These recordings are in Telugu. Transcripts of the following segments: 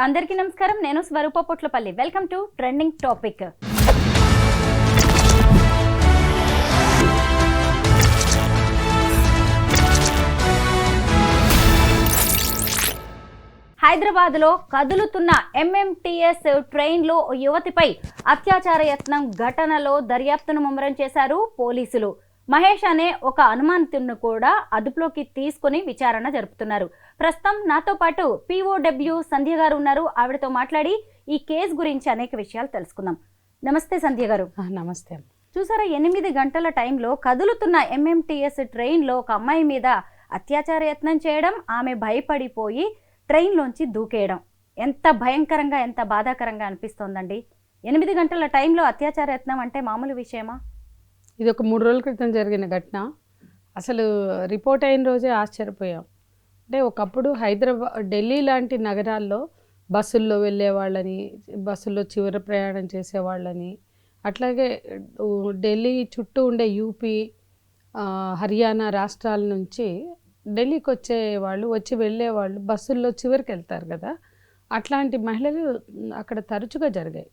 అందరికీ నమస్కారం. నేను Swarupa Potlapalli. Welcome to trending topic. హైదరాబాద్లో కదులుతున్న ఎంఎంటీఎస్ ట్రైన్లో యువతిపై అత్యాచార యత్నం ఘటనలో దర్యాప్తును ముమ్మరం చేశారు పోలీసులు. మహేష్ అనే ఒక అనుమానితుడిని కూడా అదుపులోకి తీసుకుని విచారణ జరుపుతున్నారు. ప్రస్తుతం నాతో పాటు POW సంధ్య గారు ఉన్నారు. ఆవిడతో మాట్లాడి ఈ కేసు గురించి అనేక విషయాలు తెలుసుకుందాం. నమస్తే సంధ్య గారు. నమస్తే. చూసారా, 8 గంటల టైంలో కదులుతున్న ఎంఎంటీఎస్ ట్రైన్లో ఒక అమ్మాయి మీద అత్యాచార యత్నం చేయడం, ఆమె భయపడిపోయి ట్రైన్లోంచి దూకేయడం ఎంత భయంకరంగా, ఎంత బాధాకరంగా అనిపిస్తోందండి. 8 గంటల టైంలో అత్యాచార యత్నం అంటే మామూలు విషయమా? ఇది ఒక 3 రోజుల క్రితం జరిగిన ఘటన. అసలు రిపోర్ట్ అయిన రోజే ఆశ్చర్యపోయాం. అంటే ఒకప్పుడు ఢిల్లీ లాంటి నగరాల్లో బస్సుల్లో వెళ్ళే వాళ్ళని, బస్సుల్లో చివరి ప్రయాణం చేసేవాళ్ళని, అట్లాగే ఢిల్లీ చుట్టూ ఉండే యూపీ, హర్యానా రాష్ట్రాల నుంచి ఢిల్లీకి వచ్చి వెళ్ళేవాళ్ళు బస్సుల్లో చివరికి వెళ్తారు కదా, అట్లాంటి మహిళలు అక్కడ తరచుగా జరిగాయి.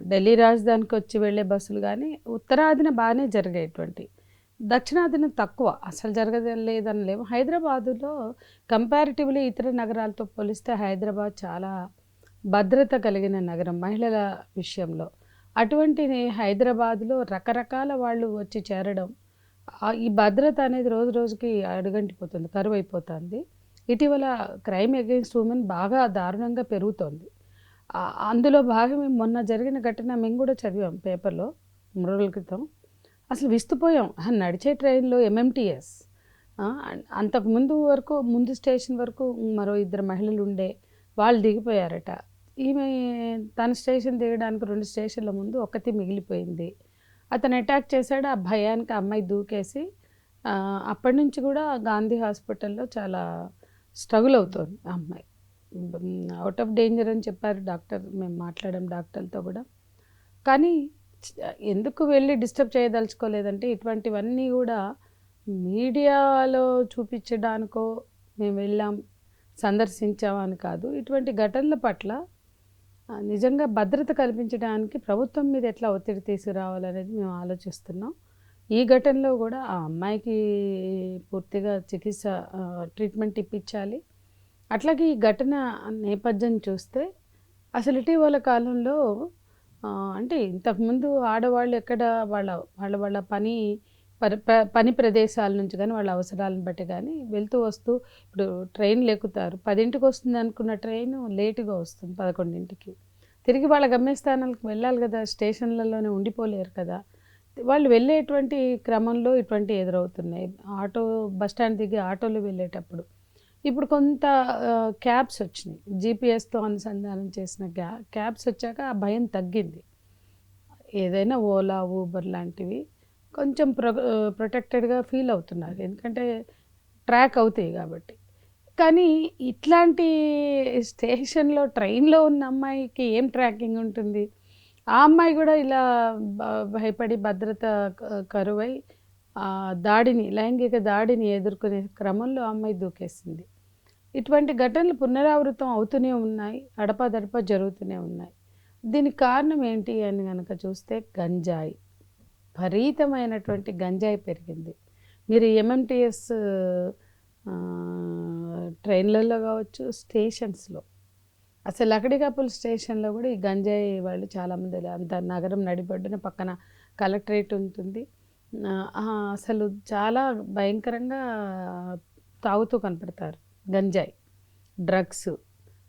ఢిల్లీ రాజధానికి వచ్చి వెళ్ళే బస్సులు కానీ ఉత్తరాదిన బాగానే జరిగేటువంటి, దక్షిణాదిన తక్కువ, అసలు జరగలేదని లేవు. హైదరాబాదులో కంపారిటివ్లీ ఇతర నగరాలతో పోలిస్తే హైదరాబాద్ చాలా భద్రత కలిగిన నగరం మహిళల విషయంలో. అటువంటి హైదరాబాద్లో రకరకాల వాళ్ళు వచ్చి చేరడం, ఈ భద్రత అనేది రోజు రోజుకి అడుగంటిపోతుంది, కరువు అయిపోతుంది. ఇటీవల క్రైమ్ అగెయిన్స్ట్ ఉమెన్ బాగా దారుణంగా పెరుగుతోంది. అందులో భాగమే మొన్న జరిగిన ఘటన మేము కూడా చదివాం పేపర్లో 3 రోజుల క్రితం. అసలు విస్తుపోయాం. నడిచే ట్రైన్లో ఎంఎంటీఎస్, ముందు స్టేషన్ వరకు మరో 2 మహిళలు ఉండే, వాళ్ళు దిగిపోయారట. ఈమె తన స్టేషన్ దిగడానికి 2 స్టేషన్ల ముందు ఒక్కటి మిగిలిపోయింది. అతను అటాక్ చేశాడు. ఆ భయానికి అమ్మాయి దూకేసి అప్పటి నుంచి కూడా గాంధీ హాస్పిటల్లో చాలా స్ట్రగుల్ అవుతోంది ఆ అమ్మాయి. అవుట్ ఆఫ్ డేంజర్ అని చెప్పారు డాక్టర్. మేము మాట్లాడాం డాక్టర్లతో కూడా. కానీ ఎందుకు వెళ్ళి డిస్టర్బ్ చేయదలుచుకోలేదంటే, ఇటువంటివన్నీ కూడా మీడియాలో చూపించడానికో మేము వెళ్ళాం సందర్శించామని కాదు. ఇటువంటి ఘటనల పట్ల నిజంగా భద్రత కల్పించడానికి ప్రభుత్వం మీద ఎట్లా ఒత్తిడి తీసుకురావాలనేది మేము ఆలోచిస్తున్నాం. ఈ ఘటనలో కూడా ఆ అమ్మాయికి పూర్తిగా ట్రీట్మెంట్ ఇప్పించాలి. అట్లాగే ఈ ఘటన నేపథ్యం చూస్తే అసలు ఇటీవల కాలంలో అంటే ఇంతకుముందు ఆడవాళ్ళు ఎక్కడ వాళ్ళ పని ప్రదేశాల నుంచి కానీ వాళ్ళ అవసరాలను బట్టి కానీ వెళ్తూ వస్తూ, ఇప్పుడు ట్రైన్లు ఎక్కుతారు, 10ంటికి వస్తుంది అనుకున్న ట్రైన్ లేటుగా వస్తుంది 11ంటికి. తిరిగి వాళ్ళ గమ్యస్థానాలకు వెళ్ళాలి కదా, స్టేషన్లలోనే ఉండిపోలేరు కదా. వాళ్ళు వెళ్ళేటువంటి క్రమంలో ఇటువంటి ఎదురవుతున్నాయి. బస్ స్టాండ్ దిగి ఆటోలో వెళ్ళేటప్పుడు ఇప్పుడు కొంత క్యాబ్స్ వచ్చినాయి, జీపీఎస్తో అనుసంధానం చేసిన క్యాబ్స్ వచ్చాక ఆ భయం తగ్గింది. ఏదైనా ఓలా, ఊబర్ లాంటివి కొంచెం ప్రొటెక్టెడ్గా ఫీల్ అవుతున్నారు, ఎందుకంటే ట్రాక్ అవుతాయి కాబట్టి. కానీ ఇట్లాంటి స్టేషన్లో ట్రైన్లో ఉన్న అమ్మాయికి ఏం ట్రాకింగ్ ఉంటుంది? ఆ అమ్మాయి కూడా ఇలా భయపడి భద్రత కరువై లైంగిక దాడిని ఎదుర్కొనే క్రమంలో అమ్మాయి దూకేసింది. ఇటువంటి ఘటనలు పునరావృతం అవుతూనే ఉన్నాయి, అడపాదడపా జరుగుతూనే ఉన్నాయి. దీనికి కారణం ఏంటి అని కనుక చూస్తే గంజాయి, విపరీతమైనటువంటి గంజాయి పెరిగింది. మీరు ఎంఎంటీఎస్ ట్రైన్లలో కావచ్చు, స్టేషన్స్లో, అసలు లకడికాపుల్ స్టేషన్లో కూడా ఈ గంజాయి వాళ్ళు చాలామంది, అంత నగరం నడిబొడ్డున పక్కన కలెక్టరేట్ ఉంటుంది, అసలు చాలా భయంకరంగా తాగుతూ కనపడతారు. గంజాయి, డ్రగ్స్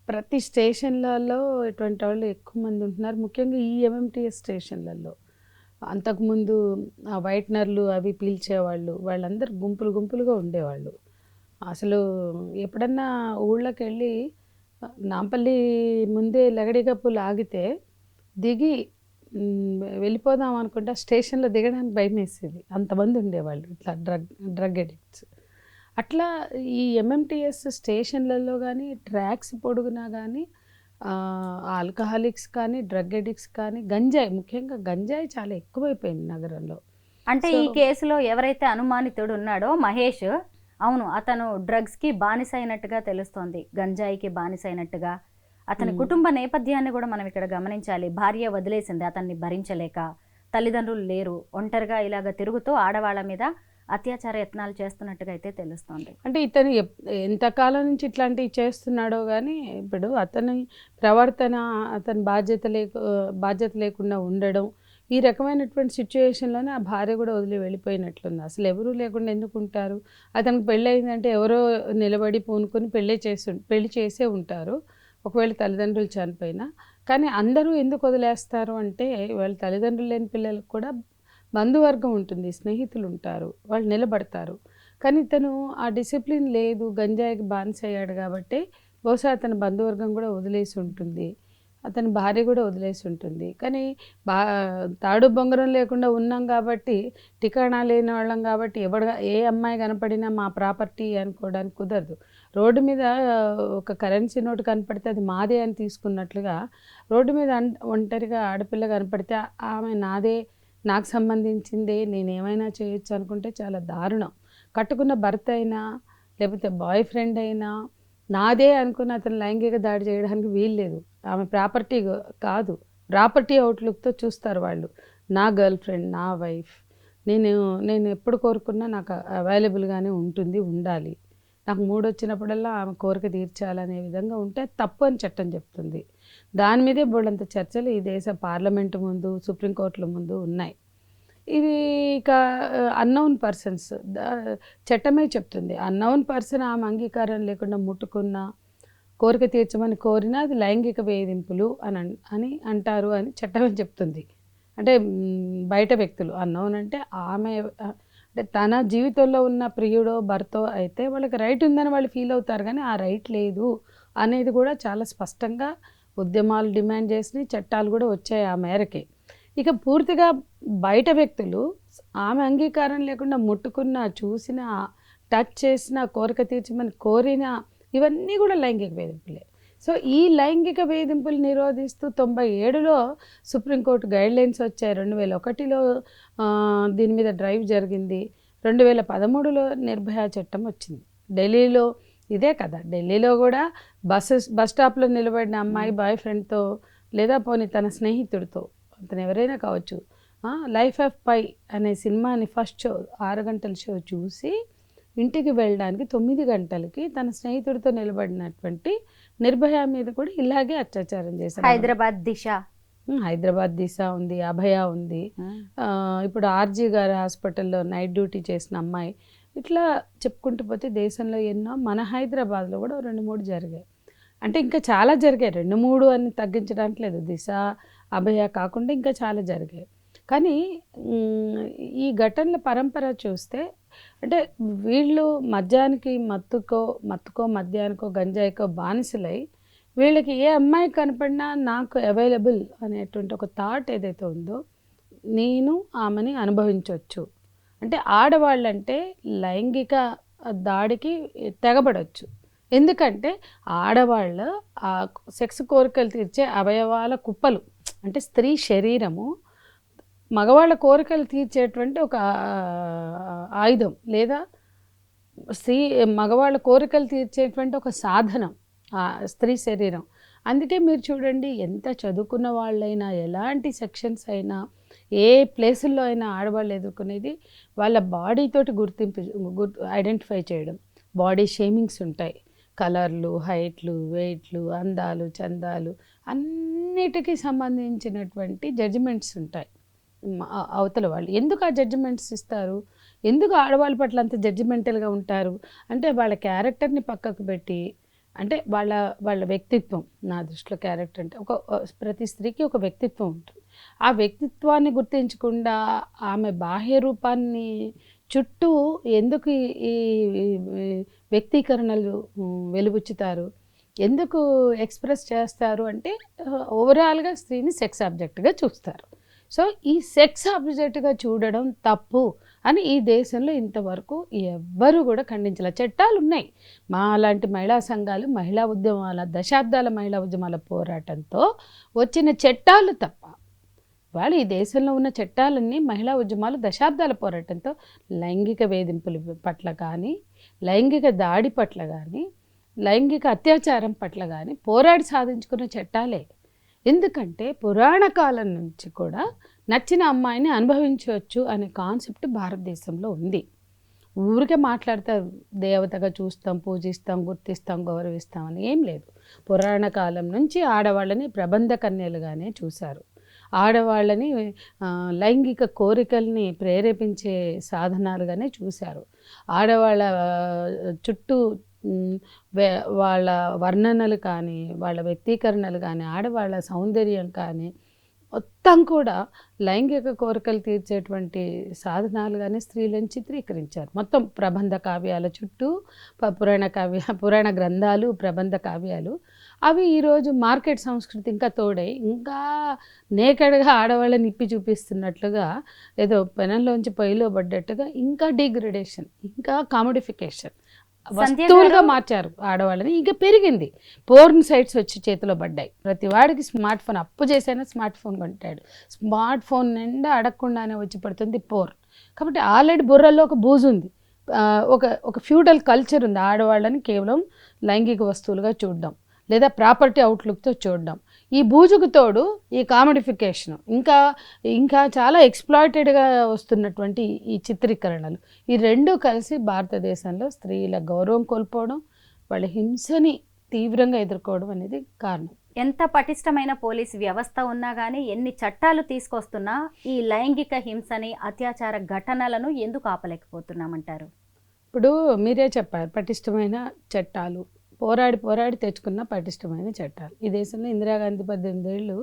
ప్రతి స్టేషన్లలో ఇటువంటి వాళ్ళు ఎక్కువ మంది ఉంటున్నారు, ముఖ్యంగా ఈ ఎంఎంటీఎస్ స్టేషన్లలో. అంతకుముందు వైట్నర్లు అవి పీల్చేవాళ్ళు, వాళ్ళందరూ గుంపులుగా ఉండేవాళ్ళు. అసలు ఎప్పుడన్నా ఊళ్ళకి వెళ్ళి నాంపల్లి ముందే లగడికప్పులు ఆగితే దిగి వెళ్ళిపోదాం అనుకుంటే స్టేషన్లో దిగడానికి భయం వేసేది, అంతమంది ఉండేవాళ్ళు ఇట్లా డ్రగ్ అడిక్ట్స్. అట్లా ఈ ఎంఎంటీఎస్ స్టేషన్లలో కానీ, ట్రాక్స్ పొడుగునా కానీ ఆల్కహాలిక్స్ కానీ, డ్రగ్ అడిక్ట్స్ కానీ, గంజాయి, ముఖ్యంగా గంజాయి చాలా ఎక్కువైపోయింది నగరంలో. అంటే ఈ కేసులో ఎవరైతే అనుమానితుడు ఉన్నాడో మహేష్, అవును, అతను డ్రగ్స్కి బానిసైనట్టుగా తెలుస్తోంది, గంజాయికి బానిసైనట్టుగా. అతని కుటుంబ నేపథ్యాన్ని కూడా మనం ఇక్కడ గమనించాలి. భార్య వదిలేసింది అతన్ని భరించలేక, తల్లిదండ్రులు లేరు, ఒంటరిగా ఇలాగ తిరుగుతూ ఆడవాళ్ళ మీద అత్యాచార యత్నాలు చేస్తున్నట్టుగా అయితే తెలుస్తోంది. అంటే ఇతను ఎంతకాలం నుంచి ఇట్లాంటివి చేస్తున్నాడో కానీ ఇప్పుడు అతని ప్రవర్తన, అతని బాధ్యత లేకుండా ఉండడం, ఈ రకమైనటువంటి సిచ్యువేషన్లోనే ఆ భార్య కూడా వదిలి వెళ్ళిపోయినట్లుంది. అసలు ఎవరూ లేకుండా ఎందుకు ఉంటారు? అతనికి పెళ్ళి అయిందంటే ఎవరో నిలబడి పూనుకొని పెళ్లి చేసే ఉంటారు, ఒకవేళ తల్లిదండ్రులు చనిపోయినా. కానీ అందరూ ఎందుకు వదిలేస్తారు అంటే వాళ్ళ తల్లిదండ్రులు లేని పిల్లలకు కూడా బంధువర్గం ఉంటుంది, స్నేహితులు ఉంటారు, వాళ్ళు నిలబడతారు. కానీ ఇతను ఆ డిసిప్లిన్ లేదు, గంజాయికి బానిస అయ్యాడు కాబట్టి బహుశా అతని బంధువర్గం కూడా వదిలేసి ఉంటుంది, అతని భార్య కూడా వదిలేసి ఉంటుంది. కానీ తాడు బొంగరం లేకుండా ఉన్నాం కాబట్టి, టికాణా లేని వాళ్ళం కాబట్టి ఏ అమ్మాయి కనపడినా మా ప్రాపర్టీ అనుకోవడానికి కుదరదు. రోడ్డు మీద ఒక కరెన్సీ నోటు కనపడితే అది మాదే అని తీసుకున్నట్లుగా, రోడ్డు మీద ఒంటరిగా ఆడపిల్ల కనపడితే ఆమె నాదే, నాకు సంబంధించిందే, నేనేమైనా చేయొచ్చు అనుకుంటే చాలా దారుణం. కట్టుకున్న భర్త అయినా లేకపోతే బాయ్ ఫ్రెండ్ అయినా నాదే అనుకుని అతను లైంగిక దాడి చేయడానికి వీల్లేదు. ఆమె ప్రాపర్టీ కాదు, ప్రాపర్టీ అవుట్లుక్తో చూస్తారు వాళ్ళు. నా గర్ల్ ఫ్రెండ్, నా వైఫ్, నేను ఎప్పుడు కోరుకున్నా నాకు అవైలబుల్గానే ఉండాలి, నాకు మూడు వచ్చినప్పుడల్లా ఆమె కోరిక తీర్చాలనే విధంగా ఉంటే తప్పు అని చట్టం చెప్తుంది. దాని మీదే బోళ్ళంత చర్చలు ఈ దేశ పార్లమెంటు ముందు, సుప్రీంకోర్టుల ముందు ఉన్నాయి. ఇవి ఇక అన్నౌన్ పర్సన్స్, చట్టమే చెప్తుంది అన్నౌన్ పర్సన్ ఆమె అంగీకారం లేకుండా ముట్టుకున్నా, కోరిక తీర్చమని కోరినా అది లైంగిక వేధింపులు అని అంటారు అని చట్టమే చెప్తుంది. అంటే బయట వ్యక్తులు, అన్నౌన్ అంటే ఆమె అంటే తన జీవితంలో ఉన్న ప్రియుడో భర్తో అయితే వాళ్ళకి రైట్ ఉందని వాళ్ళు ఫీల్ అవుతారు, కానీ ఆ రైట్ లేదు అనేది కూడా చాలా స్పష్టంగా ఉద్యమాలు డిమాండ్ చేసినాయి, చట్టాలు కూడా వచ్చాయి ఆ మేరకే. ఇక పూర్తిగా బయట వ్యక్తులు ఆమె అంగీకారం లేకుండా ముట్టుకున్నా, చూసినా, టచ్ చేసినా, కోరిక తీర్చమని కోరినా, ఇవన్నీ కూడా లైంగిక వేధింపులే. సో ఈ లైంగిక వేధింపులు నిరోధిస్తూ 97లో సుప్రీంకోర్టు గైడ్లైన్స్ వచ్చాయి, 2001లో దీని మీద డ్రైవ్ జరిగింది, 2013లో నిర్భయ చట్టం వచ్చింది. ఢిల్లీలో ఇదే కదా, ఢిల్లీలో కూడా బస్ స్టాప్లో నిలబడిన అమ్మాయి బాయ్ ఫ్రెండ్తో లేదా పోనీ తన స్నేహితుడితో, అతను ఎవరైనా కావచ్చు, లైఫ్ ఆఫ్ పై అనే సినిమాని ఫస్ట్ షో 6 గంటల షో చూసి ఇంటికి వెళ్ళడానికి 9 గంటలకి తన స్నేహితుడితో నిలబడినటువంటి నిర్భయ మీద కూడా ఇలాగే అత్యాచారం చేశారు. హైదరాబాద్ దిశ ఉంది, అభయ ఉంది, ఇప్పుడు ఆర్జీ గారి హాస్పిటల్లో నైట్ డ్యూటీ చేసిన అమ్మాయి, ఇట్లా చెప్పుకుంటూ పోతే దేశంలో ఎన్నో, మన హైదరాబాద్లో కూడా 2-3 జరిగాయి. అంటే ఇంకా చాలా జరిగాయి, 2-3 అని తగ్గించడానికి లేదు, దిశ అభయ కాకుండా ఇంకా చాలా జరిగాయి. కానీ ఈ ఘటనల పరంపర చూస్తే అంటే వీళ్ళు మద్యానికి మత్తుకో మద్యానికో గంజాయికో బానిసలై వీళ్ళకి ఏ అమ్మాయి కనపడినా నాకు అవైలబుల్ అనేటువంటి ఒక థాట్ ఏదైతే ఉందో, నేను ఆమెని అనుభవించవచ్చు. అంటే ఆడవాళ్ళంటే లైంగిక దాడికి తెగబడవచ్చు. ఎందుకంటే ఆడవాళ్ళ ఆ సెక్స్ కోరికలు తీర్చే అవయవాల కుప్పలు, అంటే స్త్రీ శరీరము మగవాళ్ళ కోరికలు తీర్చేటువంటి ఒక ఆయుధం, లేదా మగవాళ్ళ కోరికలు తీర్చేటువంటి ఒక సాధనం స్త్రీ శరీరం. అందుకే మీరు చూడండి, ఎంత చదువుకున్న వాళ్ళైనా, ఎలాంటి సెక్షన్స్ అయినా, ఏ ప్లేసుల్లో అయినా ఆడవాళ్ళు ఎదుర్కొనేది వాళ్ళ బాడీతోటి ఐడెంటిఫై చేయడం. బాడీ షేమింగ్స్ ఉంటాయి, కలర్లు, హైట్లు, వెయిట్లు, అందాలు, చందాలు, అన్నిటికీ సంబంధించినటువంటి జడ్జిమెంట్స్ ఉంటాయి. అవతల వాళ్ళు ఎందుకు ఆ జడ్జిమెంట్స్ ఇస్తారు, ఎందుకు ఆడవాళ్ళ పట్ల అంత జడ్జిమెంటల్గా ఉంటారు అంటే వాళ్ళ క్యారెక్టర్ని పక్కకు పెట్టి, అంటే వాళ్ళ వ్యక్తిత్వం, నా దృష్టిలో క్యారెక్టర్ అంటే ప్రతి స్త్రీకి ఒక వ్యక్తిత్వం ఉంటుంది. ఆ వ్యక్తిత్వాన్ని గుర్తించకుండా ఆమె బాహ్య రూపాన్ని చుట్టూ ఎందుకు ఈ వ్యక్తీకరణలు వెలుబుచ్చుతారు, ఎందుకు ఎక్స్ప్రెస్ చేస్తారు అంటే ఓవరాల్గా స్త్రీని సెక్స్ ఆబ్జెక్ట్గా చూస్తారు. సో ఈ సెక్స్ ఆబ్జెక్ట్గా చూడడం తప్పు అని ఈ దేశంలో ఇంతవరకు ఎవ్వరూ కూడా ఖండించలే. చట్టాలు ఉన్నాయి, మా లాంటి మహిళా సంఘాలు, మహిళా ఉద్యమాల, దశాబ్దాల మహిళా ఉద్యమాల పోరాటంతో వచ్చిన చట్టాలు తప్ప, వాళ్ళు ఈ దేశంలో ఉన్న చట్టాలన్నీ మహిళా ఉద్యమాలు దశాబ్దాల పోరాటంతో లైంగిక వేధింపుల పట్ల కానీ, లైంగిక దాడి పట్ల కానీ, లైంగిక అత్యాచారం పట్ల కానీ పోరాడి సాధించుకున్న చట్టాలే. ఎందుకంటే పురాణ కాలం నుంచి కూడా నచ్చిన అమ్మాయిని అనుభవించవచ్చు అనే కాన్సెప్ట్ భారతదేశంలో ఉంది. ఊరికే మాట్లాడతారు, దేవతగా చూస్తాం, పూజిస్తాం, గుర్తిస్తాం, గౌరవిస్తాం అని ఏం లేదు. పురాణ కాలం నుంచి ఆడవాళ్ళని ప్రబంధ కన్యలుగానే చూశారు. ఆడవాళ్ళని లైంగిక కోరికల్ని ప్రేరేపించే సాధనాలుగానే చూశారు. ఆడవాళ్ళ చుట్టూ వాళ్ళ వర్ణనలు కానీ, వాళ్ళ వ్యక్తీకరణలు కానీ, ఆడవాళ్ళ సౌందర్యం కానీ మొత్తం కూడా లైంగిక కోరికలు తీర్చేటువంటి సాధనాలుగానే స్త్రీలను చిత్రీకరించారు. మొత్తం ప్రబంధ కావ్యాల చుట్టూ పురాణ గ్రంథాలు, ప్రబంధ కావ్యాలు అవి ఈరోజు మార్కెట్ సంస్కృతి ఇంకా తోడై ఇంకా నేకెడ్గా ఆడవాళ్ళని ఇప్పి చూపిస్తున్నట్లుగా, ఏదో పెనంలోంచి పొయ్యిలో పడ్డట్టుగా ఇంకా డిగ్రేడేషన్, ఇంకా కామోడిఫికేషన్ వస్తువులుగా మార్చారు ఆడవాళ్ళని. ఇంకా పెరిగింది. పోర్న్ సైట్స్ వచ్చి చేతిలో పడ్డాయి. ప్రతి వాడికి స్మార్ట్ ఫోన్, అప్పు చేసైనా స్మార్ట్ ఫోన్ కొంటాడు. స్మార్ట్ ఫోన్ నిండా అడగకుండానే వచ్చి పడుతుంది పోర్న్. కాబట్టి ఆల్రెడీ బుర్రలో ఒక బూజు ఉంది, ఒక ఫ్యూడల్ కల్చర్ ఉంది. ఆడవాళ్ళని కేవలం లైంగిక వస్తువులుగా చూడడం లేదా ప్రాపర్టీ అవుట్లుక్తో చూడడం. ఈ బూజుకు తోడు ఈ కామోడిఫికేషన్, ఇంకా చాలా ఎక్స్ప్లాయిటెడ్గా వస్తున్నటువంటి ఈ చిత్రీకరణలు, ఈ రెండు కలిసి భారతదేశంలో స్త్రీల గౌరవం కోల్పోవడం, వాళ్ళ హింసని తీవ్రంగా ఎదుర్కోవడం అనేది కారణం. ఎంత పటిష్టమైన పోలీసు వ్యవస్థ ఉన్నా కానీ, ఎన్ని చట్టాలు తీసుకొస్తున్నా ఈ లైంగిక హింసని, అత్యాచార ఘటనలను ఎందుకు ఆపలేకపోతున్నామంటారు? ఇప్పుడు మీరే చెప్పారు, పటిష్టమైన చట్టాలు, పోరాడి తెచ్చుకున్న పటిష్టమైన చట్టాలు. ఈ దేశంలో ఇందిరాగాంధీ 18 ఏళ్ళు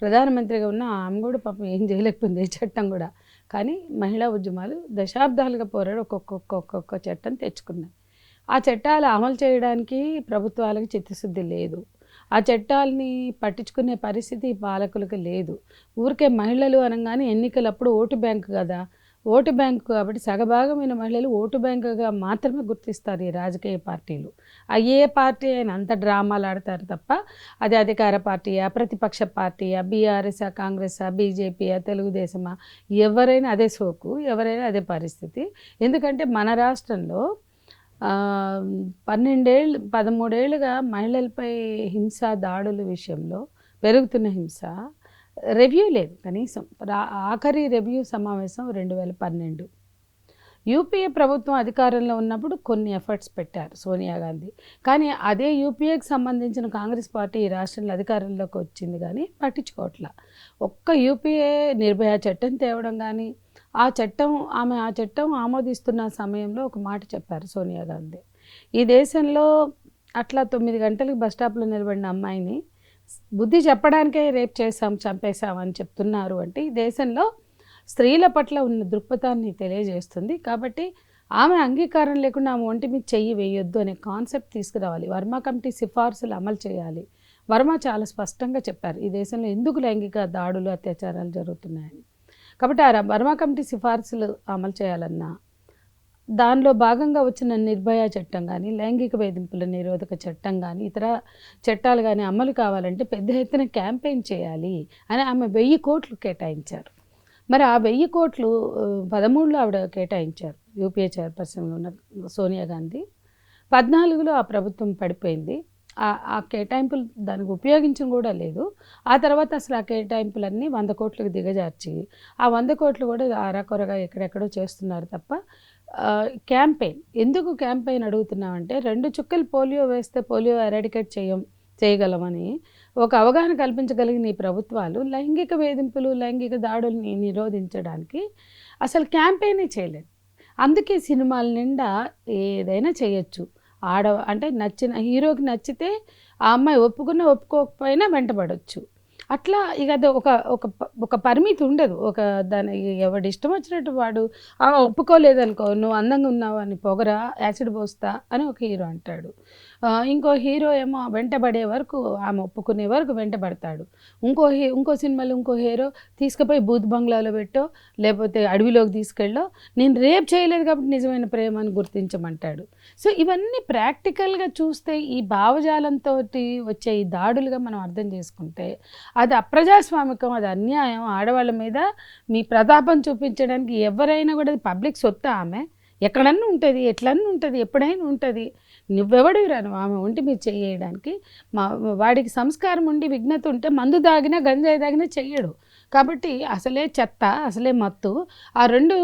ప్రధానమంత్రిగా ఉన్న ఆమె కూడా పాపం ఏం చేయలేకపోయింది ఏ చట్టం కూడా. కానీ మహిళా ఉద్యమాలు దశాబ్దాలుగా పోరాడి ఒక్కొక్క చట్టం తెచ్చుకున్నాయి. ఆ చట్టాలు అమలు చేయడానికి ప్రభుత్వాలకు చిత్తశుద్ధి లేదు. ఆ చట్టాలని పట్టించుకునే పరిస్థితి పాలకులకు లేదు. ఊరికే మహిళలు అనగానే ఎన్నికలప్పుడు ఓటు బ్యాంకు కదా, ఓటు బ్యాంకు కాబట్టి సగభాగమైన మహిళలు ఓటు బ్యాంకుగా మాత్రమే గుర్తిస్తారు ఈ రాజకీయ పార్టీలు. ఏ పార్టీ అయినా అంత డ్రామాలు ఆడతారు తప్ప అది అధికార పార్టీయా, ప్రతిపక్ష పార్టీయా, బీఆర్ఎస్ఆ, కాంగ్రెసా, బీజేపీయా, తెలుగుదేశమా, ఎవరైనా అదే సోకు, ఎవరైనా అదే పరిస్థితి. ఎందుకంటే మన రాష్ట్రంలో 13 ఏళ్ళుగా మహిళలపై హింస, దాడుల విషయంలో పెరుగుతున్న హింస రివ్యూ లేదు. కనీసం ఆఖరి రివ్యూ సమావేశం 2012. యూపీఏ ప్రభుత్వం అధికారంలో ఉన్నప్పుడు కొన్ని ఎఫర్ట్స్ పెట్టారు సోనియా గాంధీ. కానీ అదే యూపీఏకి సంబంధించిన కాంగ్రెస్ పార్టీ ఈ రాష్ట్రంలో అధికారంలోకి వచ్చింది కానీ పట్టించుకోవట్లా. ఒక్క యూపీఏ నిర్భయ చట్టం తేవడం కానీ, ఆ చట్టం ఆమోదిస్తున్న సమయంలో ఒక మాట చెప్పారు సోనియా గాంధీ. ఈ దేశంలో అట్లా 9 గంటలకు బస్ స్టాప్లో నిలబడిన అమ్మాయిని బుద్ధి చెప్పడానికే రేప్ చేసాం, చంపేశాం అని చెప్తున్నారు అంటే ఈ దేశంలో స్త్రీల పట్ల ఉన్న దృక్పథాన్ని తెలియజేస్తుంది. కాబట్టి ఆమె అంగీకారం లేకుండా ఆమె ఒంటి మీద చెయ్యి వేయొద్దు అనే కాన్సెప్ట్ తీసుకురావాలి. వర్మ కమిటీ సిఫార్సులు అమలు చేయాలి. వర్మ చాలా స్పష్టంగా చెప్పారు ఈ దేశంలో ఎందుకు లైంగిక దాడులు, అత్యాచారాలు జరుగుతున్నాయని. కాబట్టి ఆ వర్మ కమిటీ సిఫార్సులు అమలు చేయాలన్నా, దానిలో భాగంగా వచ్చిన నిర్భయ చట్టం కానీ, లైంగిక వేధింపుల నిరోధక చట్టం కానీ, ఇతర చట్టాలు కానీ అమలు కావాలంటే పెద్ద ఎత్తున క్యాంపెయిన్ చేయాలి అని ఆమె 1000 కోట్లు కేటాయించారు. మరి ఆ 1000 కోట్లు 13లో ఆవిడ కేటాయించారు యూపీఏ చైర్పర్సన్గా ఉన్న సోనియా గాంధీ. 14లో ఆ ప్రభుత్వం పడిపోయింది. ఆ కేటాయింపులు దానికి ఉపయోగించడం కూడా లేదు. ఆ తర్వాత అసలు ఆ కేటాయింపులన్నీ 100 కోట్లకు దిగజార్చి ఆ 100 కోట్లు కూడా అరాకొరగా ఎక్కడెక్కడో చేస్తున్నారు తప్ప క్యాంపెయిన్. ఎందుకు క్యాంపెయిన్ అడుగుతున్నామంటే 2 చుక్కలు పోలియో వేస్తే పోలియో ఎరాడికేట్ చేయగలమని ఒక అవగాహన కల్పించగలిగిన ఈ ప్రభుత్వాలు లైంగిక వేధింపులు, లైంగిక దాడుల్ని నిరోధించడానికి అసలు క్యాంపెయినే చేయలేదు. అందుకే సినిమాల నిండా ఏదైనా చేయొచ్చు. అంటే నచ్చిన హీరోకి నచ్చితే ఆ అమ్మాయి ఒప్పుకున్నా ఒప్పుకోకపోయినా వెంటబడవచ్చు. అట్లా ఇక అది ఒక పరిమితి ఉండదు. దాని ఎవడి ఇష్టం వచ్చినట్టు వాడు ఒప్పుకోలేదనుకో, నువ్వు అందంగా ఉన్నావు అని పొగరా, యాసిడ్ పోస్తా అని ఒక హీరో అంటాడు. ఇంకో హీరో ఏమో వెంటబడే వరకు, ఆమె ఒప్పుకునే వరకు వెంటబడతాడు. ఇంకో సినిమాలో ఇంకో హీరో తీసుకుపోయి బూత్ బంగ్లాలో పెట్టో లేకపోతే అడవిలోకి తీసుకెళ్ళో, నేను రేప్ చేయలేదు కాబట్టి నిజమైన ప్రేమ అని గుర్తించమంటాడు. సో ఇవన్నీ ప్రాక్టికల్గా చూస్తే ఈ భావజాలంతో వచ్చే ఈ దాడులుగా మనం అర్థం చేసుకుంటే అది అప్రజాస్వామికం, అది అన్యాయం. ఆడవాళ్ళ మీద మీ ప్రతాపం చూపించడానికి ఎవరైనా కూడా పబ్లిక్ సొత్తు ఆమె ఎక్కడన్నా ఉంటుంది, ఎట్లన్నా ఉంటుంది, ఎప్పుడైనా ఉంటుంది. నువ్వెవడివిరా నువ్వు ఆమె ఒంటి మీద చేయడానికి? వాడికి సంస్కారం ఉండి విఘ్నత ఉంటే మందు తాగినా గంజాయి తాగినా చెయ్యడు. కాబట్టి అసలే చెత్త, అసలే మత్తు, ఆ రెండు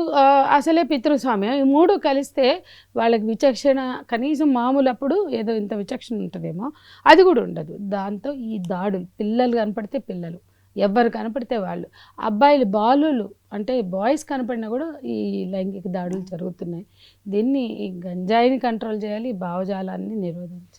అసలే పితృస్వామ్యం, ఈ మూడు కలిస్తే వాళ్ళకి విచక్షణ కనీసం మామూలు అప్పుడు ఏదో ఇంత విచక్షణ ఉంటుందేమో, అది కూడా ఉండదు. దాంతో ఈ దాడులు, పిల్లలు కనపడితే పిల్లలు, ఎవరు కనపడితే వాళ్ళు, అబ్బాయిలు బాలులు అంటే బాయ్స్ కనపడినా కూడా ఈ లైంగిక దాడులు జరుగుతున్నాయి. దీన్ని ఈ గంజాయిని కంట్రోల్ చేయాలి, భావజాలాన్ని నిరోధించాలి.